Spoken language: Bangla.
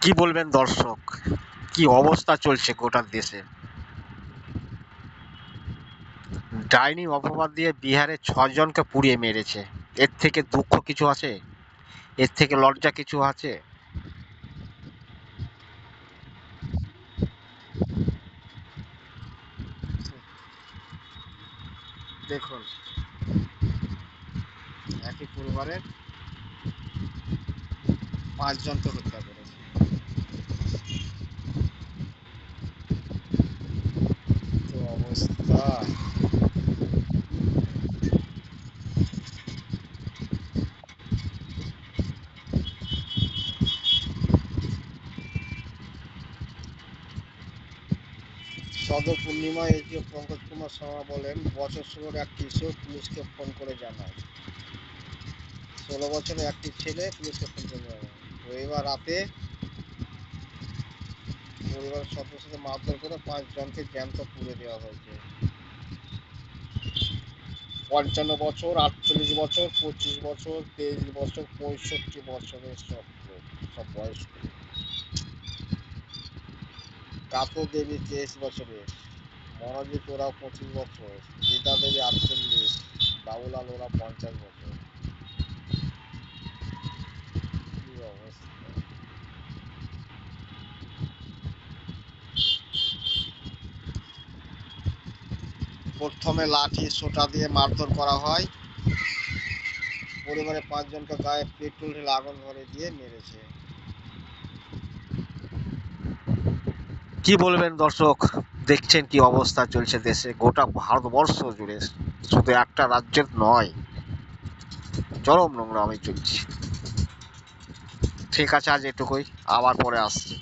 কি বলবেন দর্শক, কি অবস্থা চলছে গোটা দেশে। ডাইনি অপবাদ দিয়ে বিহারে 6 জনকে পুড়িয়ে মেরেছে। এর থেকে দুঃখ কিছু আছে? এর থেকে লজ্জা কিছু আছে? দেখুন, একই পরিবারের 5 জনকে হত্যা করেছে। তো অবস্থা। সদর পূর্ণিমা এসডিও পঙ্কজ কুমার শর্মা বলেন, বছর 16 এক কিশোর পুলিশকে ফোন করে জানায়। 16 বছরের একটি ছেলে পুলিশকে ফোন করে জানায়। রবিবার রাতে পরিবারের সদস্যদের মারধর করে 5 জনকে জ্যান্ত পুড়ে দেওয়া হয়েছে। 55 বছর, 48 বছর, 25 বছর, 23 বছর, 65 বছরের সব বয়স্ক। কাকু দেবী 23 বছরের, মনোজিৎ ওরা 25 বছর, গীতা দেবী 48, বাবুলাল ওরা 50 বছর। কি অবস্থা! প্রথমে লাঠি সোটা দিয়ে মারধর করা হয়। পরিবারের 5 জনকে গায়ে পেট্রোল ঢেলে আগুন ধরে দিয়ে মেরেছে। কি বলবেন দর্শক, দেখছেন কি অবস্থা চলছে দেশে, গোটা ভারতবর্ষ জুড়ে, শুধু একটা রাজ্যের নয়, চরম নোংরামি চলছে। ঠিক আছে, আজ এটুকুই, আবার পরে আসছি।